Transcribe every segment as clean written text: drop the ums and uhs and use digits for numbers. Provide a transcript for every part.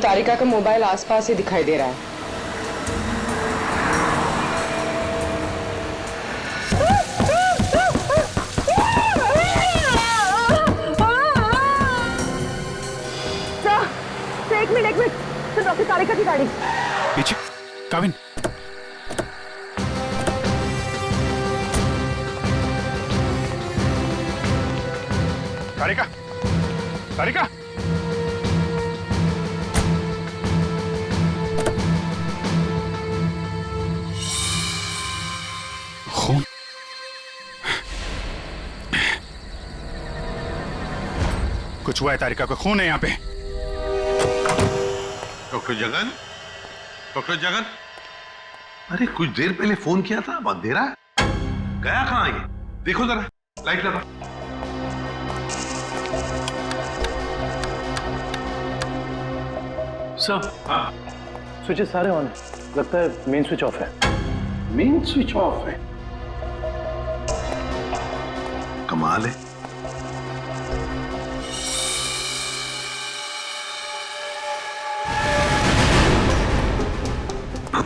तारिका का मोबाइल आसपास ही दिखाई दे रहा है। एक मिनट तो डॉक्टर तारिका की गाड़ी पीछे। काविन, तारिका, तारिका, खून। कुछ हुआ है तारिका को, खून है यहाँ पे। डॉक्टर जगन, डॉक्टर जगन, अरे कुछ देर पहले फोन किया था, अब अंधेरा है, गया कहाँ ये? देखो जरा, लाइट लगा। सर, स्विचेस सारे ऑन है, लगता है मेन स्विच ऑफ है। मेन स्विच ऑफ है? कमाल है।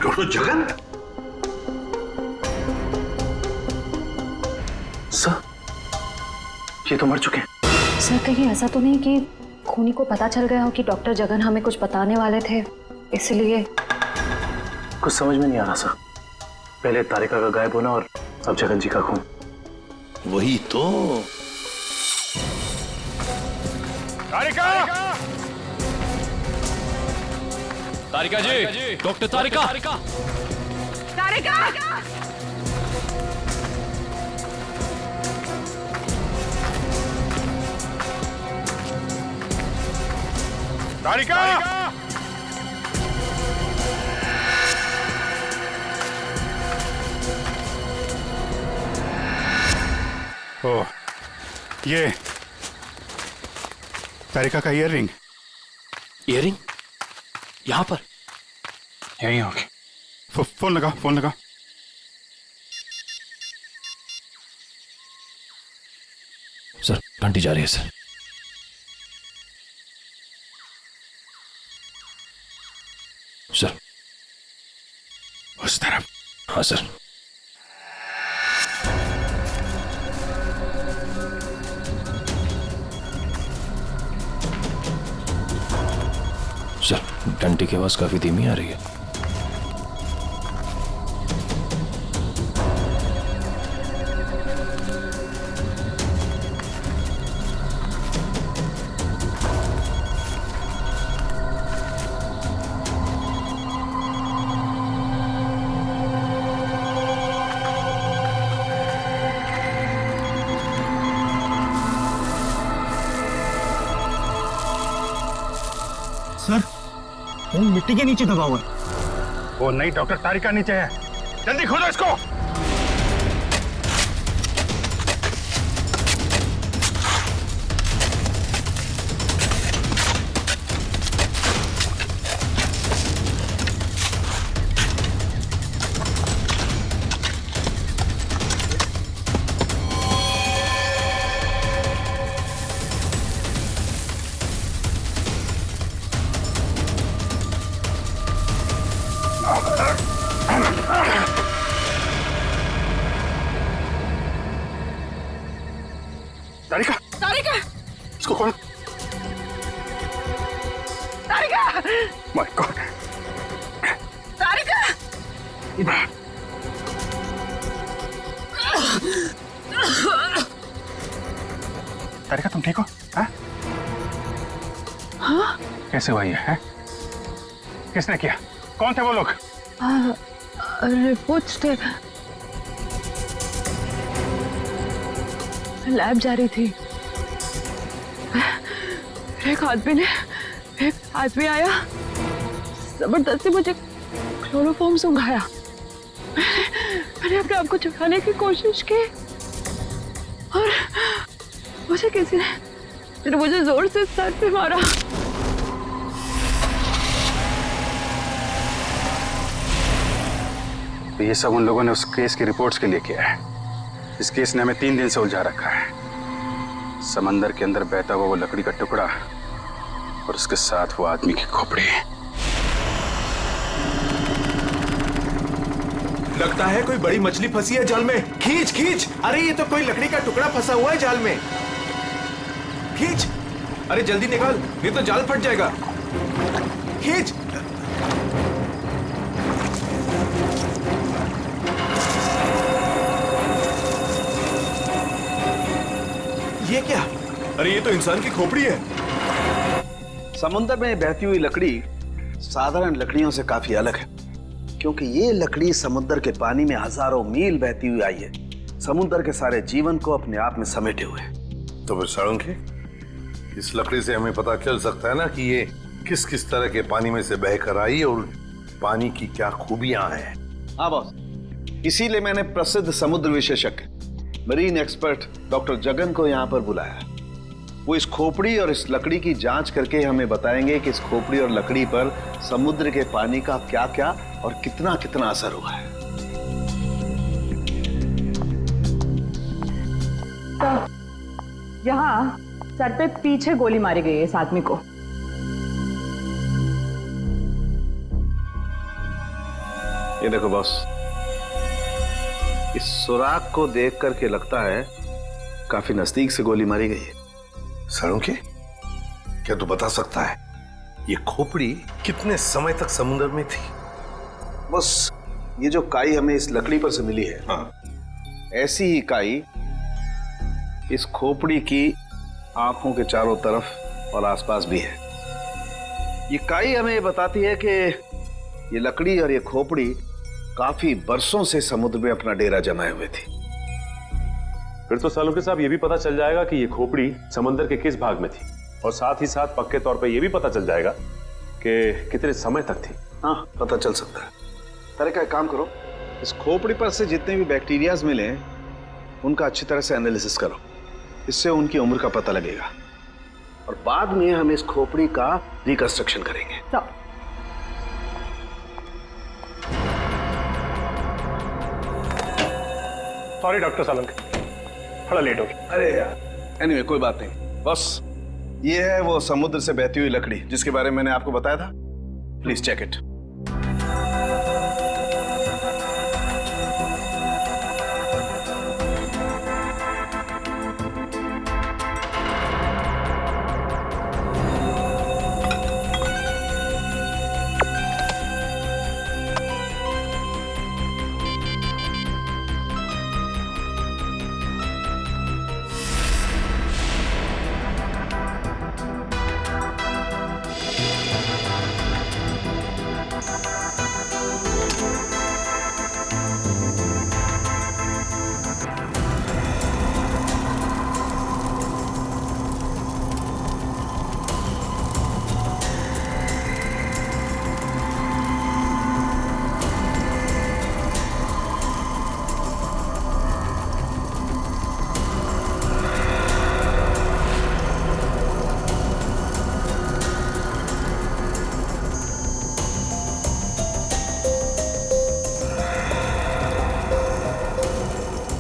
डॉक्टर जगन, सर ये तो मर चुके हैं। सर कहीं ऐसा तो नहीं कि खूनी को पता चल गया हो कि डॉक्टर जगन हमें कुछ बताने वाले थे, इसलिए? कुछ समझ में नहीं आ रहा सर, पहले तारिका का गायब होना और अब जगन जी का खून। वही तो। तारिका, तारिका जी, डॉक्टर तारिका, तारिका तारिका, ओ, ये तारिका का ईयररिंग। ईयररिंग यहाँ पर? यहीं होगी। फोन लगा, फोन लगा। सर घंटी जा रही है सर। सर उस तरफ। हाँ सर। सर घंटी की आवाज काफी धीमी आ रही है। सर वो मिट्टी के नीचे दबा हुआ है। वो नहीं डॉक्टर, तारिका नीचे है, जल्दी खोलो इसको। तारिका, तारिका इसको खोल। तारिका माय गॉड। तारिका तारिका तुम ठीक हो? हाँ? हाँ? कैसे हुआ ये है? किसने किया? कौन थे वो लोग? रिपोर्ट्स थे, लैब जा रही थी। एक आदमी आया, जबरदस्ती मुझे क्लोरोफॉर्म सुंघाया। मैंने अपने आप को छुपाने की कोशिश की और मुझे किसी ने मुझे जोर से सर पे मारा। तो ये सब उन लोगों ने उस केस की रिपोर्ट्स के लिए किया है। इस केस ने हमें 3 दिन से उलझा रखा है। समंदर के अंदर बहता हुआ वो लकड़ी का टुकड़ा और उसके साथ वो आदमी की खोपड़ी। लगता है कोई बड़ी मछली फंसी है जाल में। खींच खींच, अरे ये तो कोई लकड़ी का टुकड़ा फंसा हुआ है जाल में। खींच, अरे जल्दी निकाल, नहीं तो जाल फट जाएगा। खींच। ये क्या? अरे ये तो इंसान की खोपड़ी है। समुद्र में बहती हुई लकड़ी साधारण लकड़ियों से काफी अलग है, क्योंकि ये लकड़ी समुद्र के पानी में हजारों मील बहती हुई आई है, समुद्र के सारे जीवन को अपने आप में समेटे हुए। तो फिर साळुंखे, इस लकड़ी से हमें पता चल सकता है ना कि ये किस किस तरह के पानी में से बहकर आई और पानी की क्या खूबियां हैं। हाँ बॉस, इसीलिए मैंने प्रसिद्ध समुद्र विशेषज्ञ मरीन एक्सपर्ट डॉक्टर जगन को यहाँ पर बुलाया। वो इस खोपड़ी और इस लकड़ी की जांच करके हमें बताएंगे कि इस खोपड़ी और लकड़ी पर समुद्र के पानी का क्या क्या और कितना कितना असर हुआ है। तो यहाँ सर पे पीछे गोली मारी गई है इस आदमी को। ये देखो बॉस, इस सुराग को देख करके लगता है काफी नजदीक से गोली मारी गई है। साळुंखे, क्या तू बता सकता है ये खोपड़ी कितने समय तक समुद्र में थी? बस ये जो काई हमें इस लकड़ी पर से मिली है, हाँ। ऐसी ही काई इस खोपड़ी की आंखों के चारों तरफ और आसपास भी है। ये काई हमें ये बताती है कि ये लकड़ी और ये खोपड़ी काफी बरसों से समुद्र में अपना डेरा जमाए हुए थी। फिर तो साळुंखे साहब ये भी पता चल जाएगा कि ये खोपड़ी समुद्र के किस भाग में थी, और साथ ही साथ पक्के तौर पे ये भी पता चल जाएगा कि कितने समय तक थी। हाँ, पता चल सकता है। अरे क्या काम करो, इस खोपड़ी पर से जितने भी बैक्टीरियाज मिले उनका अच्छी तरह से एनालिसिस करो, इससे उनकी उम्र का पता लगेगा और बाद में हम इस खोपड़ी का रिकंस्ट्रक्शन करेंगे। सॉरी डॉक्टर साळुंखे, थोड़ा लेट हो गया। अरे यार, एनीवे कोई बात नहीं। बस ये है वो समुद्र से बहती हुई लकड़ी जिसके बारे में मैंने आपको बताया था। Please check it.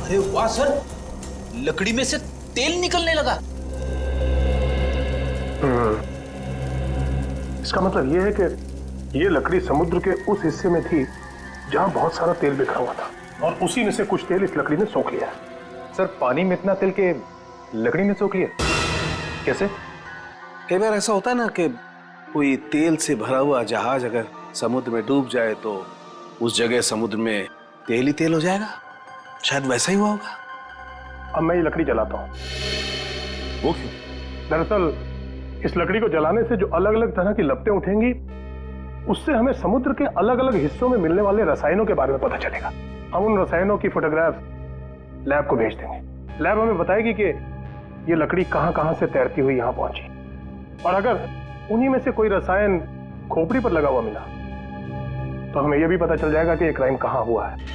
अरे वाह सर, लकड़ी में से तेल निकलने लगा। इसका मतलब यह है कि ये लकड़ी समुद्र के उस हिस्से में थी जहां बहुत सारा तेल बिखरा हुआ था, और उसी में से कुछ तेल इस लकड़ी ने सोख लिया। सर, पानी में इतना तेल के लकड़ी ने सोख लिया कैसे? कई बार ऐसा होता है ना कि कोई तेल से भरा हुआ जहाज अगर समुद्र में डूब जाए तो उस जगह समुद्र में तेल ही तेल हो जाएगा। शायद वैसा ही हुआ होगा। अब मैं ये लकड़ी जलाता हूँ। वो क्यों? दरअसल इस लकड़ी को जलाने से जो अलग अलग तरह की लपटें उठेंगी, उससे हमें समुद्र के अलग अलग हिस्सों में मिलने वाले रसायनों के बारे में पता चलेगा। हम उन रसायनों की फोटोग्राफ लैब को भेज देंगे। लैब हमें बताएगी कि ये लकड़ी कहां कहां से तैरती हुई यहां पहुंची, और अगर उन्हीं में से कोई रसायन खोपड़ी पर लगा हुआ मिला तो हमें यह भी पता चल जाएगा कि ये क्राइम कहां हुआ है।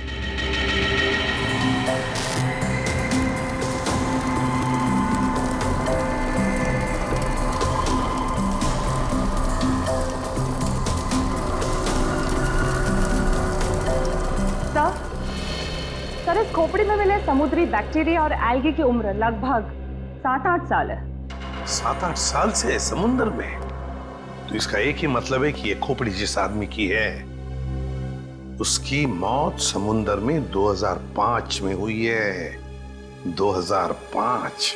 सर, इस खोपड़ी में मिले समुद्री बैक्टीरिया और एल्गी की उम्र लगभग 7-8 साल है। 7-8 साल से समुद्र में? तो इसका एक ही मतलब है कि ये खोपड़ी जिस आदमी की है उसकी मौत समुंदर में 2005 में हुई है। 2005।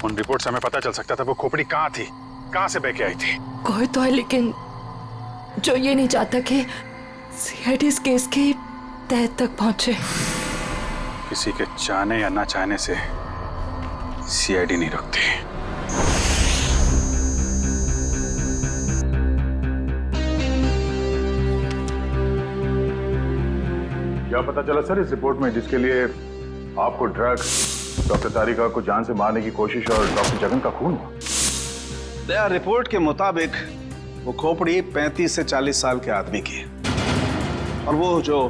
उन रिपोर्ट से हमें पता चल सकता था वो खोपड़ी कहाँ थी, कहाँ से बह के आई थी। कोई तो है लेकिन जो ये नहीं चाहता कि सीआईडी इस केस की तह तक पहुंचे। किसी के चाहने या ना चाहने से सीआईडी नहीं रुकती। क्या पता चला सर इस रिपोर्ट में जिसके लिए आपको ड्रग्स, डॉक्टर तारिका को जान से मारने की कोशिश और डॉक्टर जगन का खून हुआ? दया रिपोर्ट के मुताबिक वो खोपड़ी 35 से 40 साल के आदमी की है और वो जो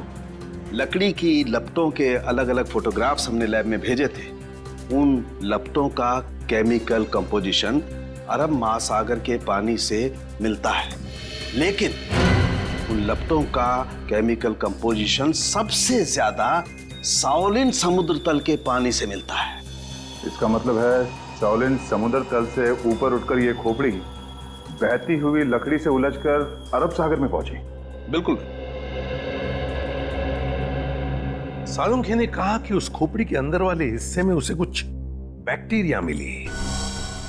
लकड़ी की लपटों के अलग अलग फोटोग्राफ्स हमने लैब में भेजे थे उन लपटों का केमिकल कंपोजिशन अरब महासागर के पानी से मिलता है, लेकिन उन लपटों का केमिकल कंपोजिशन सबसे ज्यादा साओलिन समुद्र तल के पानी से मिलता है। इसका मतलब है साओलिन समुद्र तल से ऊपर उठकर ये खोपड़ी बहती हुई लकड़ी से उलझकर अरब सागर में पहुंची। बिल्कुल। सालुंखे ने कहा कि उस खोपड़ी के अंदर वाले हिस्से में उसे कुछ बैक्टीरिया मिली,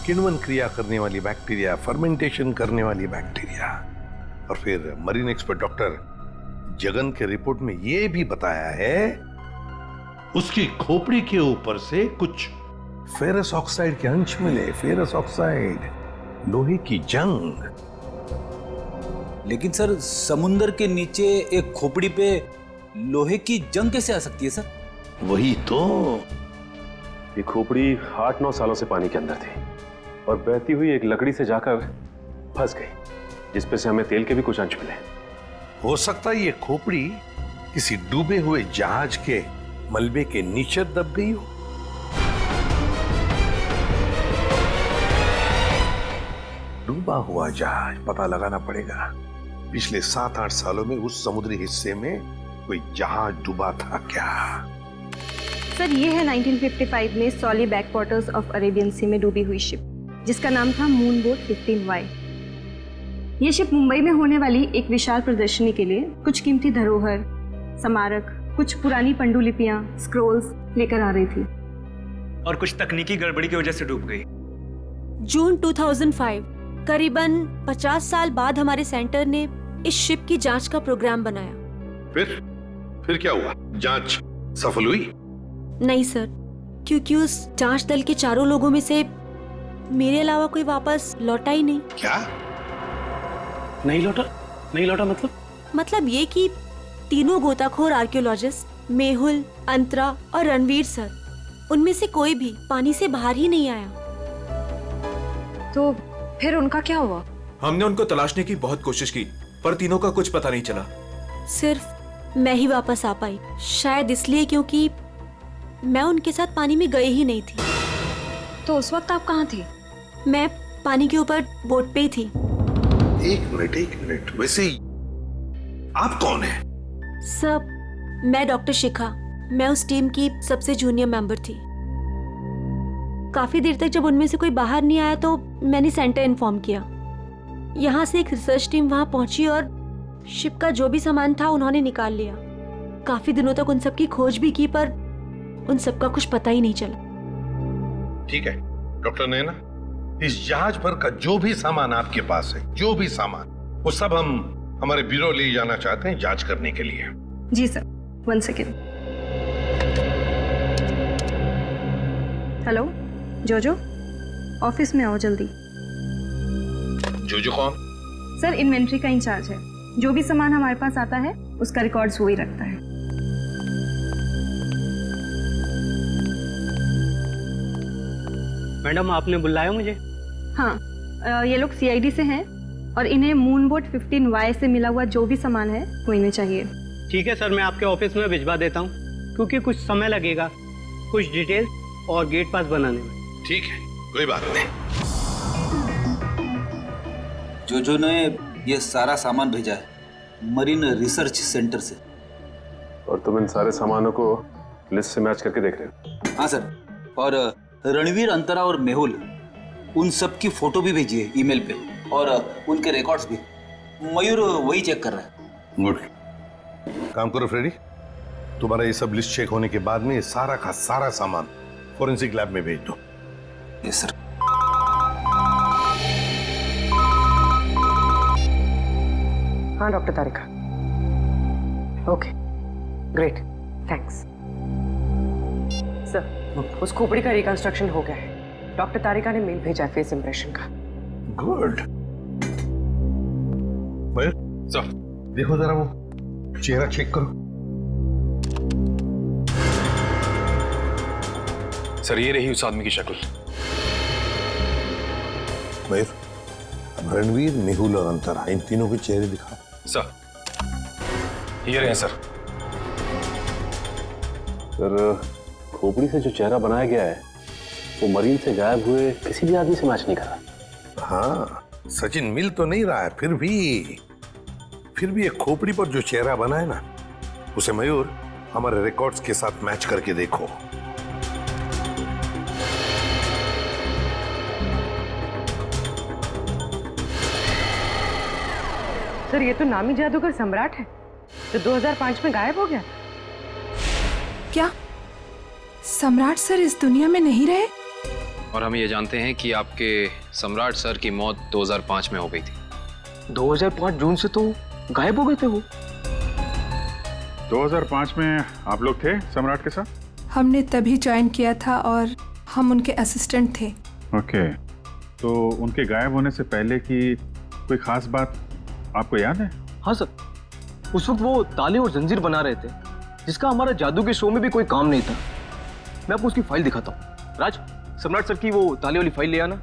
किण्वन क्रिया करने वाली बैक्टीरिया, फर्मेंटेशन करने वाली बैक्टीरिया। और फिर मरीन एक्सपर्ट डॉक्टर जगन के रिपोर्ट में यह भी बताया है उसकी खोपड़ी के ऊपर से कुछ फेरस ऑक्साइड के अंश मिले। फेरस ऑक्साइड, लोहे की जंग। लेकिन सर समुंदर के नीचे एक खोपड़ी पे लोहे की जंग कैसे आ सकती है सर? वही तो। ये खोपड़ी 8-9 सालों से पानी के अंदर थी और बहती हुई एक लकड़ी से जाकर फंस गई, जिसपे से हमें तेल के भी कुछ अंश मिले। हो सकता है ये खोपड़ी किसी डूबे हुए जहाज के मलबे के नीचे दब गई हो। डूबा हुआ जहाज, पता लगाना पड़ेगा पिछले 7-8 सालों में उस समुद्री हिस्से में कोई जहाज डूबा था क्या? सर ये है 1955 में सॉली बैकवाटर्स ऑफ अरेबियन सी में डूबी हुई शिप जिसका नाम था मून बोट 15Y। ये शिप मुंबई में होने वाली एक विशाल प्रदर्शनी के लिए कुछ कीमती धरोहर, स्मारक, कुछ पुरानी पंडुलिपियां, स्क्रोल्स लेकर आ रही थी और कुछ तकनीकी गड़बड़ी की वजह से डूब गई। जून 2005, करीबन 50 साल बाद हमारे सेंटर ने इस शिप की जांच का प्रोग्राम बनाया। फिर क्या हुआ? जांच सफल हुई? नहीं सर, क्योंकि उस जांच दल के चारों लोगों में से मेरे अलावा कोई वापस लौटा ही नहीं। क्या? नहीं लौटा मतलब ये कि तीनों गोताखोर आर्कियोलॉजिस्ट मेहुल, अंतरा और रणवीर सर, उनमें से कोई भी पानी से बाहर ही नहीं आया। तो फिर उनका क्या हुआ? हमने उनको तलाशने की बहुत कोशिश की पर तीनों का कुछ पता नहीं चला। सिर्फ मैं ही वापस आ पाई, शायद इसलिए क्योंकि मैं उनके साथ पानी में गई ही नहीं थी। तो उस वक्त आप कहाँ थे? मैं पानी के ऊपर बोट पे ही थी। एक मिनट, वैसे आप कौन है? सब, मैं डॉक्टर शिखा, मैं उस टीम की सबसे जूनियर मेंबर थी। काफी देर तक जब उनमें से कोई बाहर नहीं आया तो मैंने सेंटर इन्फॉर्म किया। यहाँ से एक रिसर्च टीम वहां पहुंची और शिप का जो भी सामान था उन्होंने निकाल लिया। काफी दिनों तक उन सब की खोज भी की पर उन सब का कुछ पता ही नहीं चला। ठीक है डॉक्टर नैना, इस जहाज पर का जो भी सामान आपके पास है, जो भी सामान, वो सब हम हमारे ब्यूरो ले जाना चाहते हैं जांच करने के लिए। जी सर, 1 सेकेंड। हेलो जोजो, ऑफिस में आओ जल्दी। जोजो कौन? सर इन्वेंट्री का इंचार्ज है, जो भी सामान हमारे पास आता है उसका रिकॉर्ड्स वो ही रखता है। मैडम आपने बुलाया मुझे? हाँ, ये लोग सीआईडी से हैं और इन्हें मून बोट 15Y से मिला हुआ जो भी सामान है वो इन्हें चाहिए। ठीक है सर, मैं आपके ऑफिस में भिजवा देता हूँ क्योंकि कुछ समय लगेगा कुछ डिटेल्स और गेट पास बनाने में। ठीक है, कोई बात नहीं। जो ने ये सारा सामान भेजा है मरीन रिसर्च सेंटर से। और तुम इन सारे सामानों को लिस्ट से मैच करके देख रहे हो? हाँ सर, और रणवीर, अंतरा और मेहुल उन सब की फोटो भी भेजी है ईमेल पे, और उनके रिकॉर्ड्स भी। मयूर वही चेक कर रहा है। गुड, काम करो फ्रेडी, तुम्हारा ये सब लिस्ट चेक होने के बाद में ये सारा का सारा सामान फोरेंसिक लैब में भेज दो। Yes sir. हाँ डॉक्टर तारिका, ओके ग्रेट, थैंक्स सर। उस खोपड़ी का रिकंस्ट्रक्शन हो गया है। डॉक्टर तारिका ने मेल भेजा है फेस इंप्रेशन का। गुड। मयूर सर, देखो जरा वो चेहरा चेक करो। सर ये रही उस आदमी की शक्ल। मयूर, अब रणवीर, मेहुल और अंतरा, इन तीनों के चेहरे दिखा। सर ये रहे सर। सर खोपड़ी से जो चेहरा बनाया गया है वो मरीन से गायब हुए किसी भी आदमी से मैच नहीं कर रहा। हाँ, सचिन मिल तो नहीं रहा है, फिर भी एक खोपड़ी पर जो चेहरा बना है ना, उसे मयूर हमारे रिकॉर्ड्स के साथ मैच करके देखो। सर ये तो नामी जादूगर सम्राट है जो 2005 में गायब हो गया। क्या सम्राट सर इस दुनिया में नहीं रहे? और हम ये जानते हैं कि आपके सम्राट सर की मौत 2005 में हो गई थी। 2005 जून से तो गायब हो गए थे वो। 2005 में आप लोग थे सम्राट के साथ? हमने तभी ज्वाइन किया था और हम उनके असिस्टेंट थे। ओके, तो उनके गायब होने से पहले की कोई खास बात आपको याद है? हाँ सर, उस वक्त वो ताले और जंजीर बना रहे थे जिसका हमारा जादू के शो में भी कोई काम नहीं था। मैं आपको उसकी फाइल दिखाता हूँ। राज, सम्राट सर की वो ताले वाली फाइल ले आना।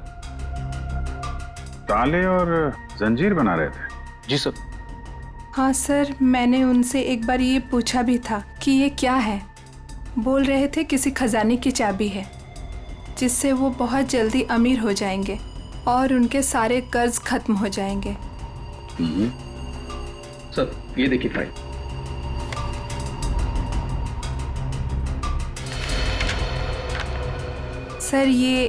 ताले और जंजीर बना रहे थे? जी सर। हाँ सर, मैंने उनसे एक बार ये पूछा भी था कि ये क्या है। बोल रहे थे किसी खजाने की चाबी है जिससे वो बहुत जल्दी अमीर हो जाएंगे और उनके सारे कर्ज खत्म हो जाएंगे। सर ये देखिए फाइल। सर ये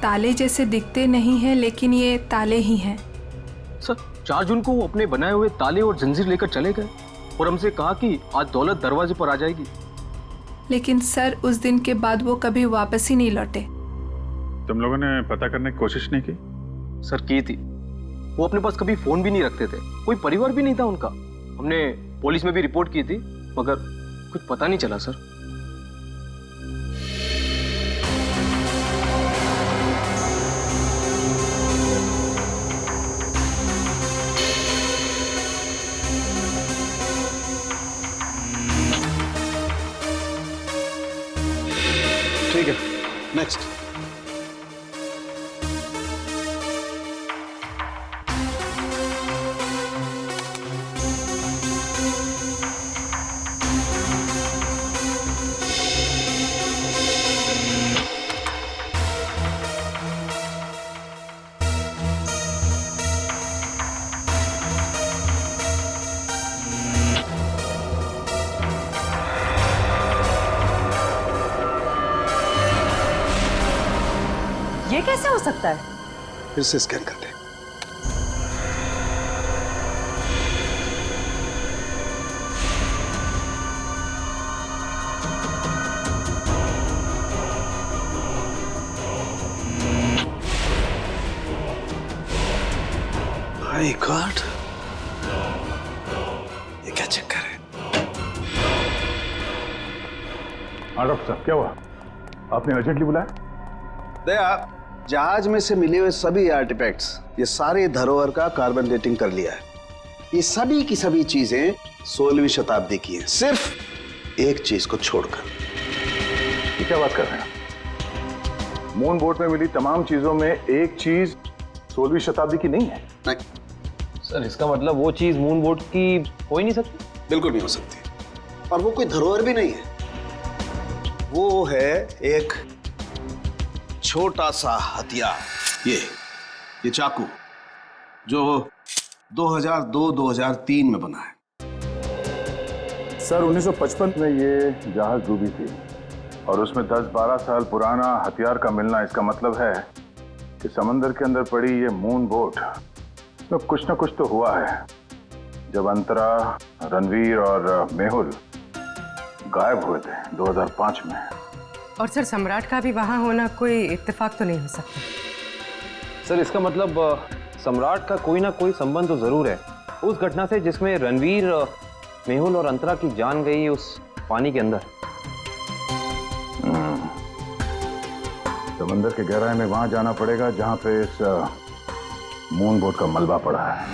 ताले जैसे दिखते नहीं हैं, लेकिन ये ताले ही हैं। सर 4 जून को वो अपने बनाए हुए ताले और जंजीर लेकर चले गए और हमसे कहा कि आज दौलत दरवाजे पर आ जाएगी। लेकिन सर उस दिन के बाद वो कभी वापस ही नहीं लौटे। तुम लोगों ने पता करने की कोशिश नहीं की? सर की थी, वो अपने पास कभी फोन भी नहीं रखते थे, कोई परिवार भी नहीं था उनका। हमने पुलिस में भी रिपोर्ट की थी मगर कुछ पता नहीं चला सर। ठीक है, नेक्स्ट। ये कैसे हो सकता है? फिर से स्कैन कर दे। माय गॉड, ये क्या चक्कर है? हाँ डॉक्टर साहब, क्या हुआ? आपने अर्जेंटली बुलाया? दया, जहाज में से मिले हुए सभी आर्टिफैक्ट्स, ये सारे धरोहर का कार्बन डेटिंग कर लिया है। ये सभी की सभी चीजें 16वीं शताब्दी की हैं, सिर्फ एक चीज को छोड़कर। ये क्या बात कर रहे हैं? मून बोट में मिली तमाम चीजों में एक चीज 16वीं शताब्दी की नहीं है? नहीं सर, इसका मतलब वो चीज मून बोट की हो ही नहीं सकती। बिल्कुल नहीं हो सकती, और वो कोई धरोहर भी नहीं है। वो है एक छोटा सा हथियार, ये चाकू जो 2002-2003 में बना है। सर 1955 में ये जहाज डूबी थी और उसमें 10-12 साल पुराना हथियार का मिलना, इसका मतलब है कि समंदर के अंदर पड़ी ये मून बोट तो कुछ ना कुछ तो हुआ है। जब अंतरा, रणवीर और मेहुल गायब हुए थे 2005 में। और सर सम्राट का भी वहां होना कोई इत्तेफाक तो नहीं हो सकता। सर इसका मतलब सम्राट का कोई ना कोई संबंध तो जरूर है उस घटना से जिसमें रणवीर, मेहुल और अंतरा की जान गई उस पानी के अंदर। समंदर के गहराई में वहां जाना पड़ेगा जहां पे इस मून बोट का मलबा पड़ा है।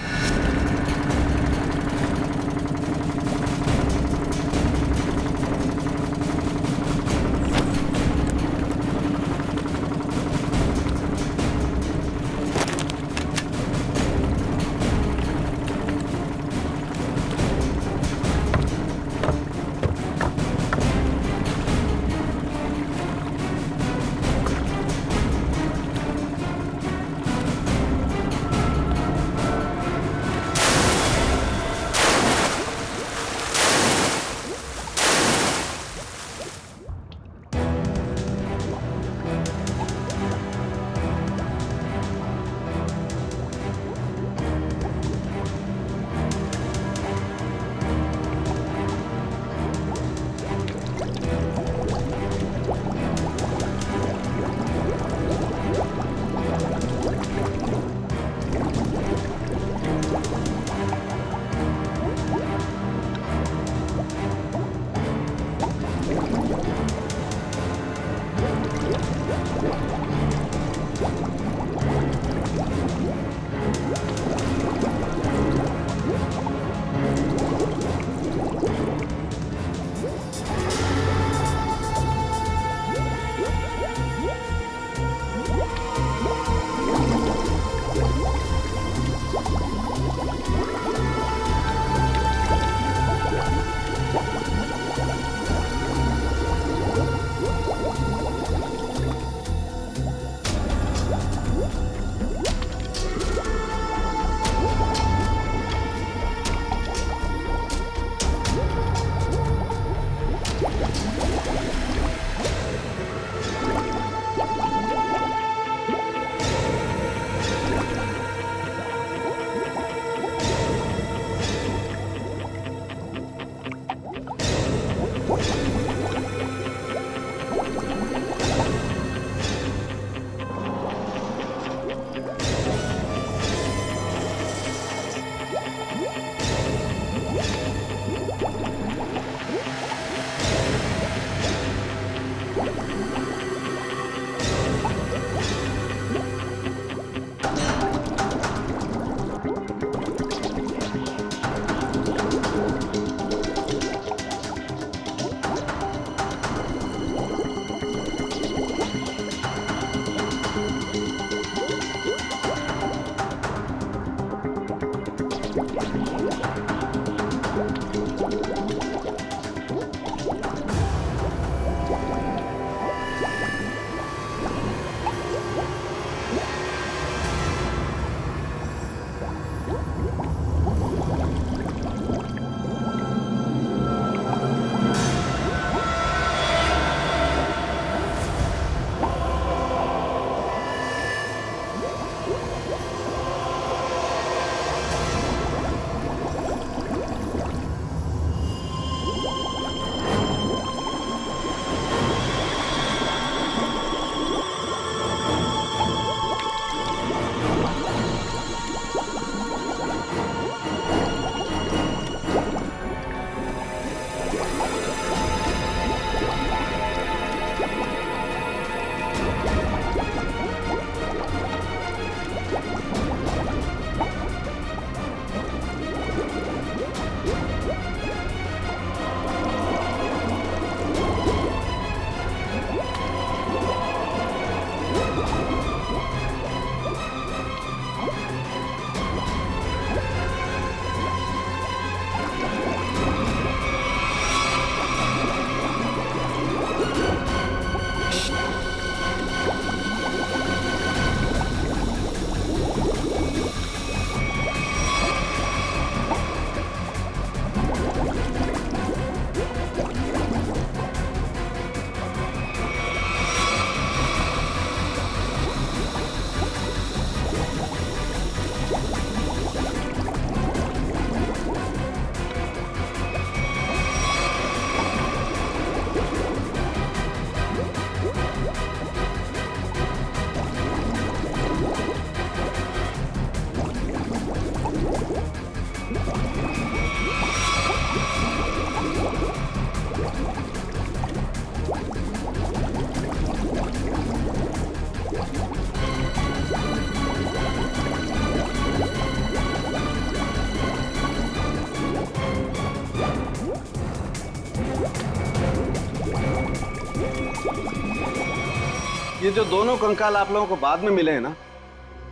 ये जो दोनों कंकाल आप लोगों को बाद में मिले हैं ना,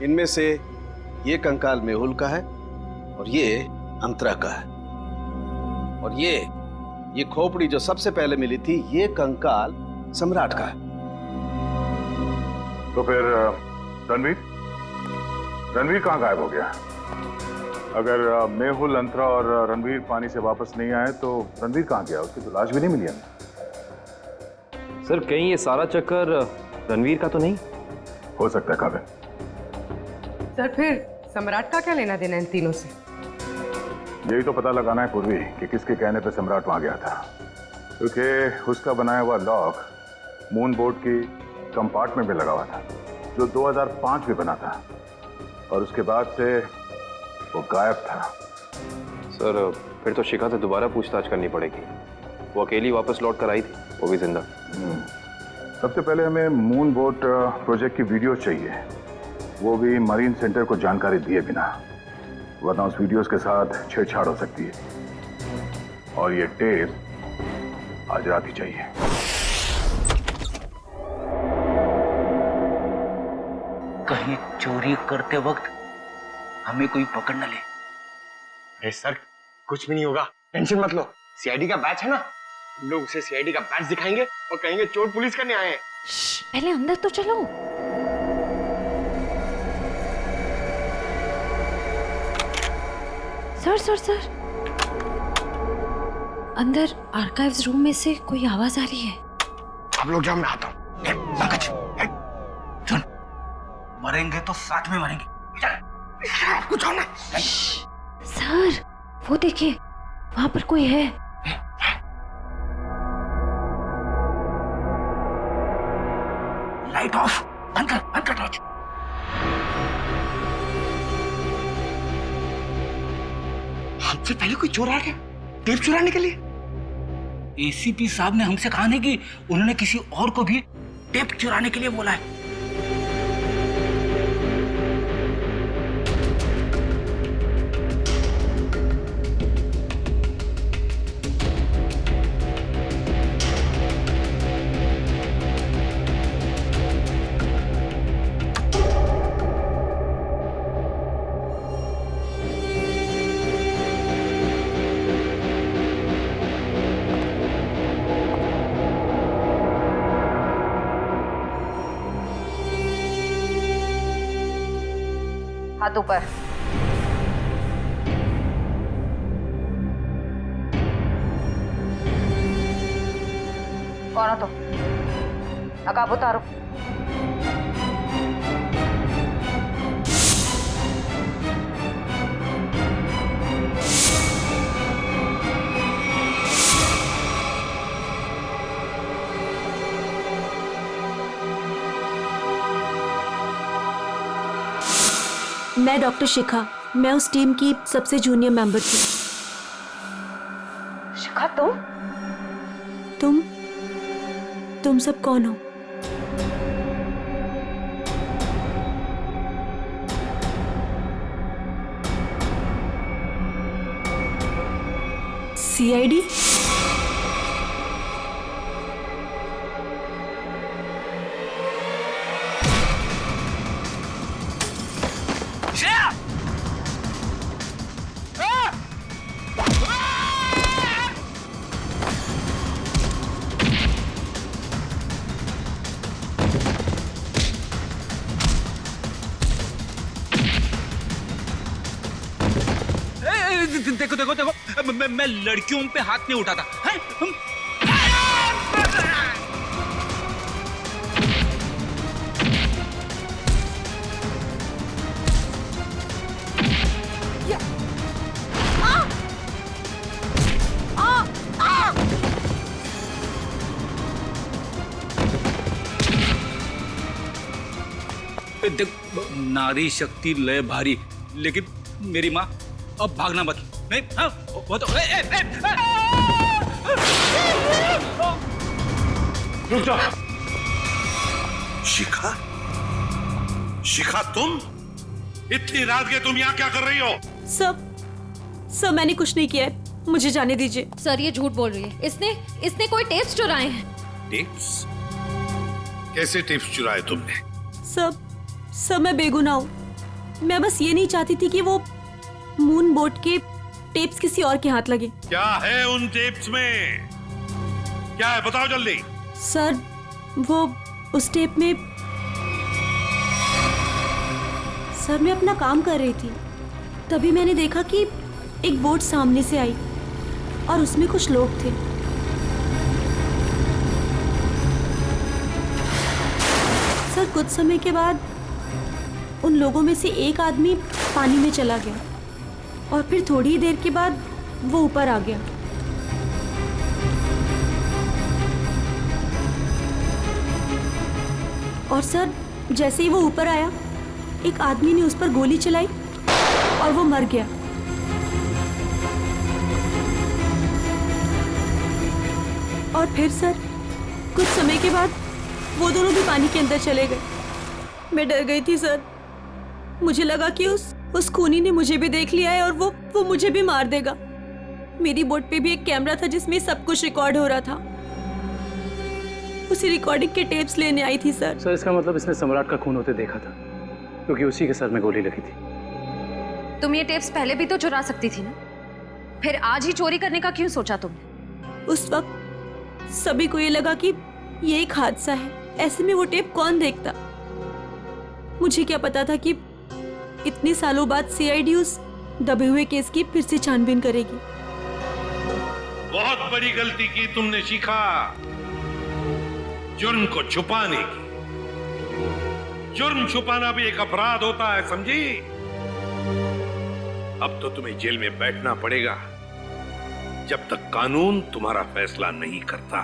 इनमें से ये कंकाल मेहुल का है और ये अंतरा का है। और ये खोपड़ी जो सबसे पहले मिली थी, ये कंकाल सम्राट का है। तो फिर रणवीर कहाँ गायब हो गया? अगर मेहुल, अंतरा और रणवीर पानी से वापस नहीं आए तो रणवीर कहाँ गया? उसकी तो लाश भी नहीं मिली हमें। सर कहीं ये सारा चक्कर रणवीर का तो नहीं हो सकता है काबिल। सर फिर सम्राट का क्या लेना देना इन तीनों से? यही तो पता लगाना है पूर्वी कि किसके कहने पे सम्राट वहां गया था, क्योंकि उसका बनाया हुआ लॉक मून बोट की कंपार्टमेंट में लगा हुआ था, जो 2005 में बना था, और उसके बाद से वो गायब था। सर फिर तो शिखा से दोबारा पूछताछ करनी पड़ेगी। वो अकेली वापस लौट कर आई थी, वो भी जिंदा। सबसे पहले हमें मून बोट प्रोजेक्ट की वीडियो चाहिए, वो भी मरीन सेंटर को जानकारी दिए बिना, वरना उस वीडियोस के साथ छेड़छाड़ हो सकती है। और ये टेप आज रात ही चाहिए। कहीं चोरी करते वक्त हमें कोई पकड़ न ले। अरे सर कुछ भी नहीं होगा, टेंशन मत लो। सीआईडी का बैच है ना, लोग उसे सीआईडी का बैच दिखाएंगे और कहेंगे चोर पुलिस करने आए हैं। पहले अंदर तो चलो। सर अंदर आर्काइव्स रूम में से कोई आवाज आ रही है। आप लोग जाओ, मैं आता हूँ। सुन, मरेंगे तो साथ में मरेंगे। आपको जाओ ना। सर वो देखिए, वहां पर कोई है। लाइट ऑफ, अंदर टॉर्च। हमसे पहले कोई चोर आ गया टेप चुराने के लिए। एसीपी साहब ने हमसे कहा नहीं कि उन्होंने किसी और को भी टेप चुराने के लिए बोला है। हाथ ऊपर। कौन हो तुम? नकाब उतारो। मैं डॉक्टर शिखा, मैं उस टीम की सबसे जूनियर मेंबर थी। शिखा तुम सब कौन हो? सीआईडी? देखो मैं लड़कियों पे हाथ नहीं उठाता है? देख, नारी शक्ति लय भारी, लेकिन मेरी माँ अब भागना मत। नहीं, हाँ, वो तो रुक जाओ। शिखा तुम इतनी रात के तुम यहाँ क्या कर रही हो? सब मैंने कुछ नहीं किया है, मुझे जाने दीजिए। सर ये झूठ बोल रही है, इसने कोई टेप्स चुराए हैं। टेप्स? कैसे टिप्स चुराए तुमने? सब मैं बेगुनाह हूँ। मैं बस ये नहीं चाहती थी कि वो मून बोट के टेप्स किसी और के हाथ लगे। क्या है उन टेप्स में? क्या है बताओ जल्दी। सर वो उस टेप में सर मैं अपना काम कर रही थी, तभी मैंने देखा कि एक बोट सामने से आई और उसमें कुछ लोग थे। सर कुछ समय के बाद उन लोगों में से एक आदमी पानी में चला गया और फिर थोड़ी ही देर के बाद वो ऊपर आ गया। और सर जैसे ही वो ऊपर आया, एक आदमी ने उस पर गोली चलाई और वो मर गया। और फिर सर कुछ समय के बाद वो दोनों भी पानी के अंदर चले गए। मैं डर गई थी सर, मुझे लगा कि उस खूनी ने मुझे भी देख लिया है और वो मुझे भी मार देगा। मेरी बोट पे भी एक कैमरा था जिसमें सब कुछ रिकॉर्ड हो रहा था। उसी रिकॉर्डिंग के टेप्स लेने आई थी सर। सर इसका मतलब इसने सम्राट का खून होते देखा था, क्योंकि उसी के सर में गोली लगी थी। तुम ये टेप्स पहले भी तो चुरा सकती थी ना, फिर आज ही चोरी करने का क्यों सोचा तुमने? उस वक्त सभी को ये लगा कि ये एक हादसा है, ऐसे में वो टेप कौन देखता। मुझे क्या पता था कि इतने सालों बाद सीआईडी उस दबे हुए केस की फिर से छानबीन करेगी। बहुत बड़ी गलती की तुमने शिखा, जुर्म को छुपाने की। जुर्म छुपाना भी एक अपराध होता है, समझी? अब तो तुम्हें जेल में बैठना पड़ेगा जब तक कानून तुम्हारा फैसला नहीं करता।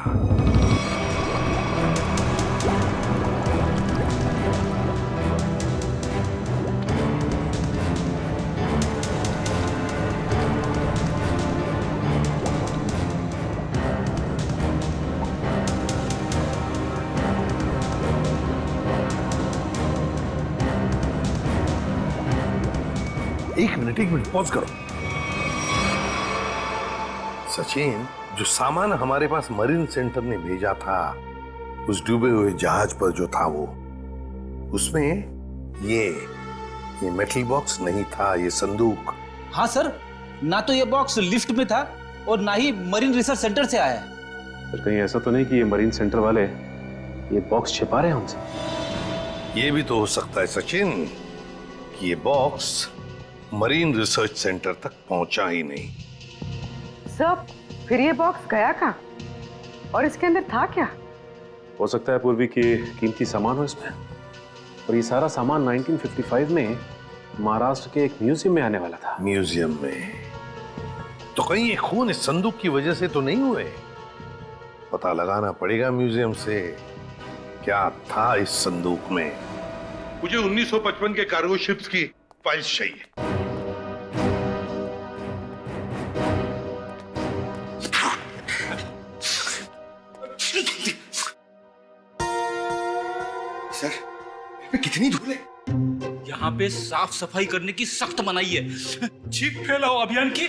एक मिनट पॉज करो। सचिन, जो सामान हमारे पास मरीन सेंटर ने भेजा था उस डूबे हुए जहाज पर जो था वो, उसमें ये मेटल बॉक्स नहीं था, ये संदूक। हाँ सर, ना तो ये बॉक्स लिफ्ट में था और ना ही मरीन रिसर्च सेंटर से आया है। सर कहीं ऐसा तो नहीं कि ये मरीन सेंटर वाले ये बॉक्स छिपा रहे हैं हमसे? ये भी तो हो सकता है सचिन कि ये बॉक्स मरीन रिसर्च सेंटर तक पहुंचा ही नहीं। सर फिर ये बॉक्स गया कहाँ और इसके अंदर था क्या? हो सकता है पूर्वी की कीमती सामान हो इसमें, और ये सारा सामान 1955 में महाराष्ट्र के एक म्यूजियम में आने वाला था। म्यूजियम में? तो कहीं ये खून इस संदूक की वजह से तो नहीं हुए? पता लगाना पड़ेगा म्यूजियम से क्या था इस संदूक में। मुझे 1955 के कार्गो शिप्स की फाइल्स चाहिए। सर, कितनी धूल है? यहाँ पे साफ सफाई करने की सख्त मनाही है। चीख फैलाओ अभियान की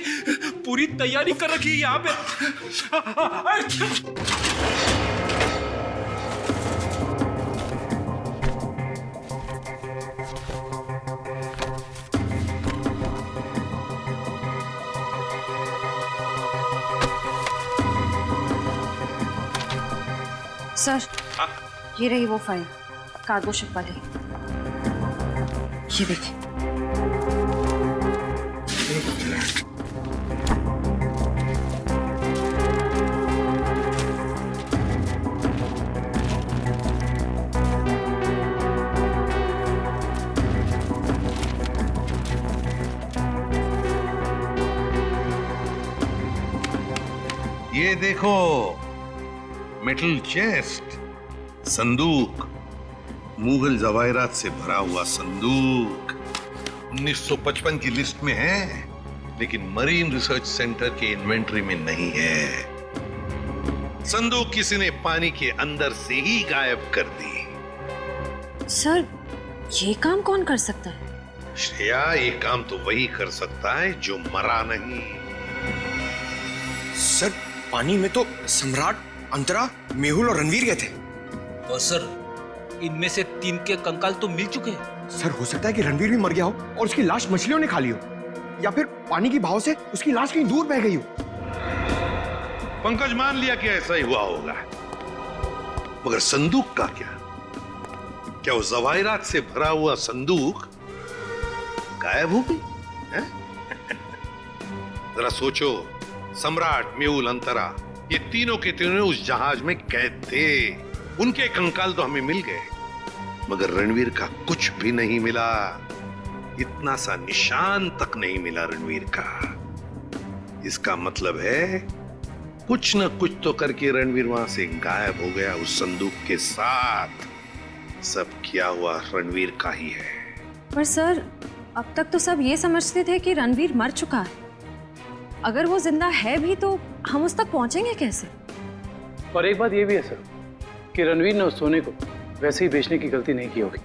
पूरी तैयारी कर रखी है यहाँ पे। सर, ये रही वो फाइल, कार्गो शिप वाली। ये देखिए। ये देखो, मेटल चेस्ट, संदूक, मुगल जवाहिरात से भरा हुआ संदूक 1955 की लिस्ट में है, लेकिन मरीन रिसर्च सेंटर के इन्वेंटरी में नहीं है। संदूक किसी ने पानी के अंदर से ही गायब कर दी। सर, ये काम कौन कर सकता है? श्रेया, ये काम तो वही कर सकता है जो मरा नहीं। सर, पानी में तो सम्राट, अंतरा, मेहुल और रणवीर गए थे। और सर, इनमें से 3 के कंकाल तो मिल चुके हैं। सर हो सकता है कि रणवीर भी मर गया हो और उसकी लाश मछलियों ने खा ली हो, या फिर पानी की बहाव से उसकी लाश कहीं दूर बह गई हो। पंकज मान लिया कि ऐसा ही हुआ होगा, मगर संदूक का क्या? क्या वो जवाहिरात से भरा हुआ संदूक गायब हो गई? जरा सोचो, सम्राट, मेहुल, अंतरा, ये तीनों के तीनों उस जहाज में कैद थे। उनके कंकाल तो हमें मिल गए, मगर रणवीर का कुछ भी नहीं मिला। इतना सा निशान तक नहीं मिला रणवीर का। इसका मतलब है कुछ न कुछ तो करके रणवीर वहां से गायब हो गया उस संदूक के साथ। सब किया हुआ रणवीर का ही है। पर सर, अब तक तो सब ये समझते थे कि रणवीर मर चुका है। अगर वो जिंदा है भी तो हम उस तक पहुंचेंगे कैसे? और एक बात ये भी है सर कि रणवीर ने उस सोने को वैसे ही बेचने की गलती नहीं की होगी,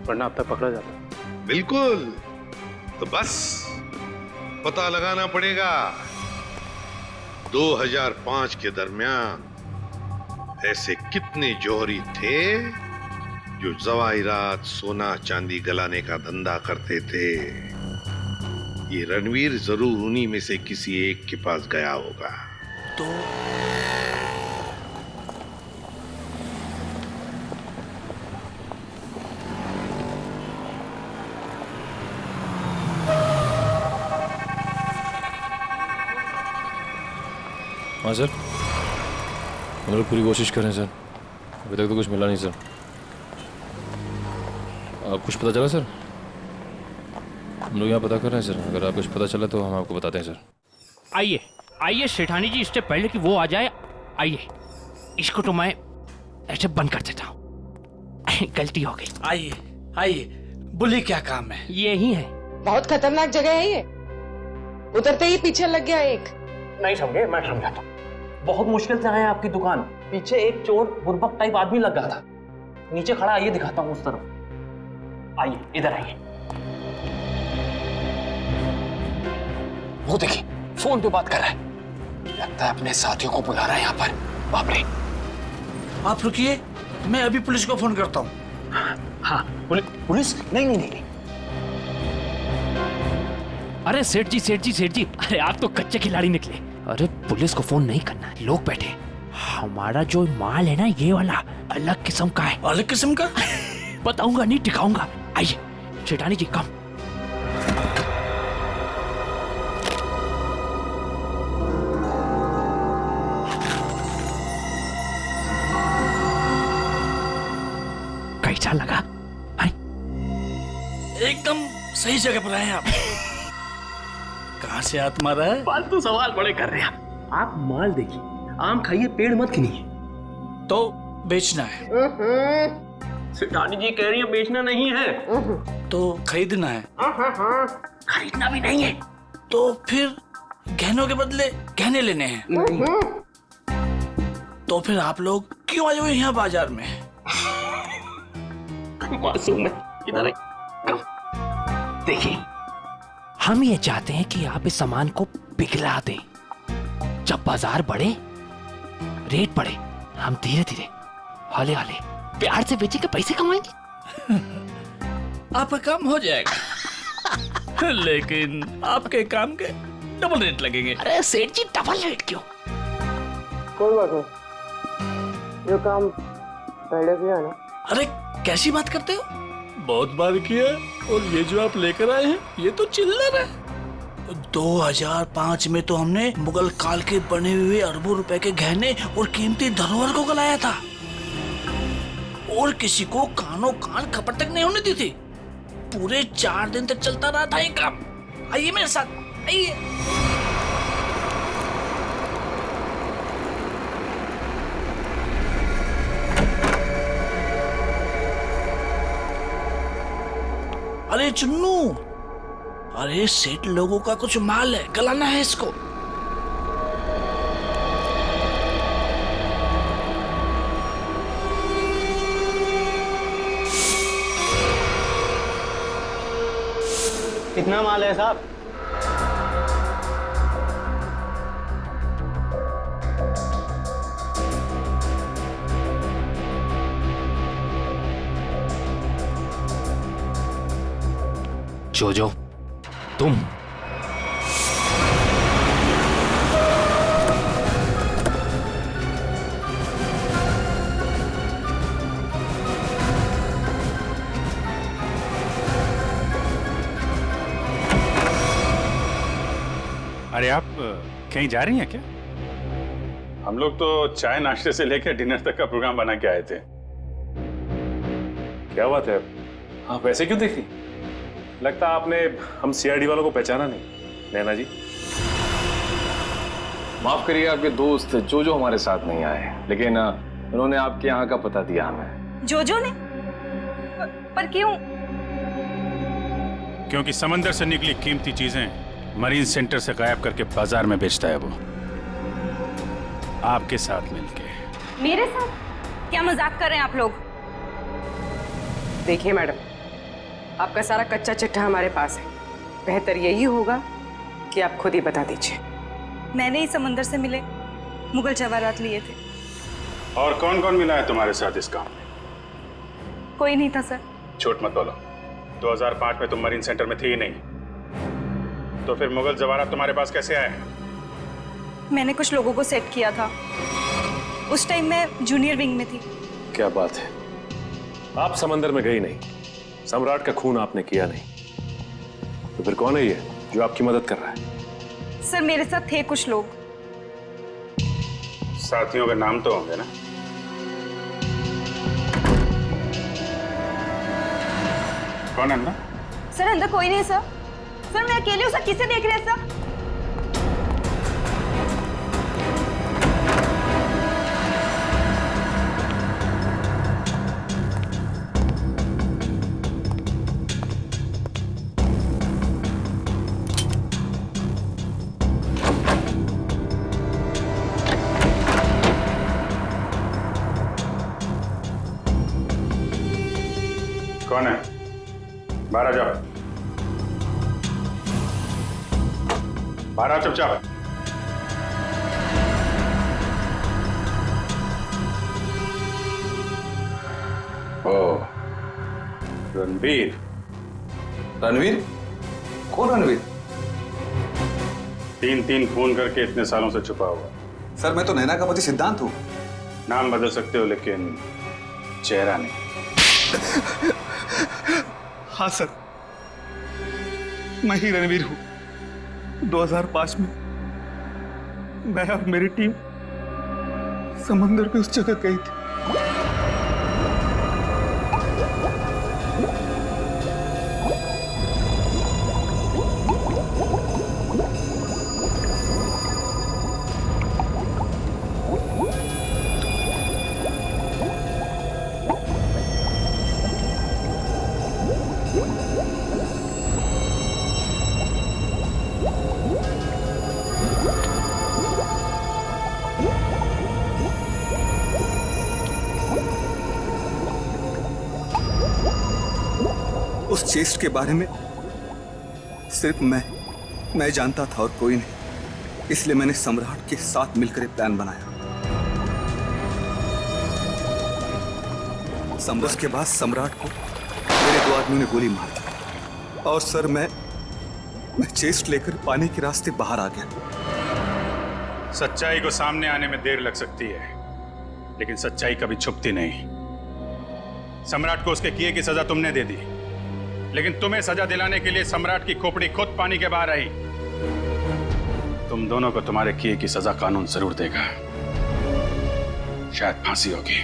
वरना अब तक पकड़ा जाता। बिल्कुल, तो बस पता लगाना पड़ेगा 2005 के दरमियान ऐसे कितने जौहरी थे जो जवाहिरात, सोना चांदी गलाने का धंधा करते थे। ये रणवीर जरूर उन्हीं में से किसी एक के पास गया होगा। तो हाँ सर, हम लोग पूरी कोशिश कर रहे हैं सर, अभी तक तो कुछ मिला नहीं सर। आप कुछ पता चला सर? हम लोग यहाँ पता कर रहे हैं सर, अगर आप कुछ पता चला तो हम आपको बताते हैं सर। आइए आइए सेठानी जी, इससे पहले कि वो आ जाए, आइए इसको तो मैं ऐसे बंद कर देता हूँ। गलती हो गई। आइए आइए, बोलिए क्या काम है? यही है। बहुत खतरनाक जगह है ये, उतरते ही पीछे लग गया एक। नहीं समझे, मैं समझाता हूँ। बहुत मुश्किल से आए आपकी दुकान, पीछे एक चोर बुर्बक टाइप आदमी लग गया था, नीचे खड़ा। आइए दिखाता हूँ उस तरफ, आइए इधर आइए। वो देखिए फोन पे बात कर रहा है, लगता है अपने साथियों को बुला रहा है यहाँ पर। बाप रे! आप रुकिए, मैं अभी पुलिस को फोन करता हूँ। हाँ, पुलिस? नहीं नहीं नहीं। अरे सेठ जी, सेठ जी, सेठ जी, अरे आप तो कच्चे खिलाड़ी निकले। अरे पुलिस को फोन नहीं करना है, लोग बैठे। हमारा जो माल है ना, ये वाला अलग किस्म का है। अलग किस्म का? बताऊंगा नहीं, दिखाऊंगा। आइए सेठानी जी, कम। कैसा लगा? एकदम सही जगह पर आए आप। कहाँ से हाथ मारा है? फालतू सवाल बड़े कर रहे हैं आप। माल देखिए, आम खाइए, पेड़ मत गिनिए। तो बेचना है? सेठानी जी कह रही है बेचना नहीं है, तो खरीदना है। खरीदना भी नहीं है। तो फिर गहनों के बदले गहने लेने हैं। तो फिर आप लोग क्यों आए हुए यहाँ बाजार में? मासूम है, इधर देखिए, हम ये चाहते हैं कि आप इस सामान को पिघला दें। जब बाजार बढ़े, रेट बढ़े, हम धीरे धीरे, हौले हौले, प्यार से बेचेंगे, पैसे कमाएंगे। आपका काम हो जाएगा, लेकिन आपके काम के डबल रेट लगेंगे। अरे सेठ जी, डबल रेट क्यों? कोई बात नहीं, जो काम पहले किया ना। अरे कैसी बात करते हो? बहुत बार किया, और ये जो आप लेकर आए हैं, ये तो चिल्लर है। 2005 में तो हमने मुगल काल के बने हुए अरबों रुपए के गहने और कीमती धरोहर को गलाया था, और किसी को कानों कान खबर तक नहीं होने दी थी। पूरे 4 दिन तक चलता रहा था ये काम। आइए मेरे साथ, आइए। अरे चुन्नू, अरे सेठ लोगों का कुछ माल है, गलाना है इसको। कितना माल है साहब? जोजो, तुम अरे आप कहीं जा रही हैं क्या? हम लोग तो चाय नाश्ते से लेकर डिनर तक का प्रोग्राम बना के आए थे। क्या बात है, आप वैसे क्यों देख रही? लगता आपने हम सीआईडी वालों को पहचाना नहीं, नैना जी। माफ करिए, आपके दोस्त जोजो हमारे साथ नहीं आए, लेकिन उन्होंने आपके यहाँ का पता दिया हमें। जोजो ने? पर क्यों? क्योंकि समंदर से निकली कीमती चीजें मरीन सेंटर से गायब करके बाजार में बेचता है वो, आपके साथ मिलके। मेरे साथ? क्या मजाक कर रहे हैं आप लोग? देखिए मैडम, आपका सारा कच्चा चिट्ठा हमारे पास है। बेहतर यही होगा कि आप खुद ही बता दीजिए। मैंने ही समंदर से मिले मुगल जवाहरात लिए थे। और कौन कौन मिला है तुम्हारे साथ इस काम में? कोई नहीं था सर। झूठ मत बोलो, 2005 में तुम मरीन सेंटर में थी ही नहीं, तो फिर मुगल जवाहरात तुम्हारे पास कैसे आए? मैंने कुछ लोगों को सेट किया था, उस टाइम मैं जूनियर विंग में थी। क्या बात है, आप समंदर में गई नहीं, सम्राट का खून आपने किया नहीं, तो फिर कौन है ये जो आपकी मदद कर रहा है? सर मेरे साथ थे कुछ लोग। साथियों के नाम तो होंगे ना? कौन है अंदर? सर अंदर कोई नहीं सर। सर मैं अकेली हूँ सर, किसे देख रहे हैं सर? कौन है? बाहर आ जाओ, बाहर आओ चुपचाप। ओ, रणवीर। रणवीर? कौन रणवीर? 3 खून करके इतने सालों से छुपा हुआ। सर मैं तो नैना का पति सिद्धांत हूँ। नाम बदल सकते हो लेकिन चेहरा नहीं। हाँ सर, मैं ही रणवीर हूँ। 2005 में मैं और मेरी टीम समंदर पे उस जगह गई थी। उस चेस्ट के बारे में सिर्फ मैं जानता था और कोई नहीं, इसलिए मैंने सम्राट के साथ मिलकर एक प्लान बनाया। उसके बाद सम्राट को मेरे 2 आदमियों ने गोली मार दी और सर मैं चेस्ट लेकर पानी के रास्ते बाहर आ गया। सच्चाई को सामने आने में देर लग सकती है, लेकिन सच्चाई कभी छुपती नहीं। सम्राट को उसके किए की सजा तुमने दे दी, लेकिन तुम्हें सजा दिलाने के लिए सम्राट की खोपड़ी खुद पानी के बाहर आई। तुम दोनों को तुम्हारे किए की सजा कानून जरूर देगा, शायद फांसी होगी।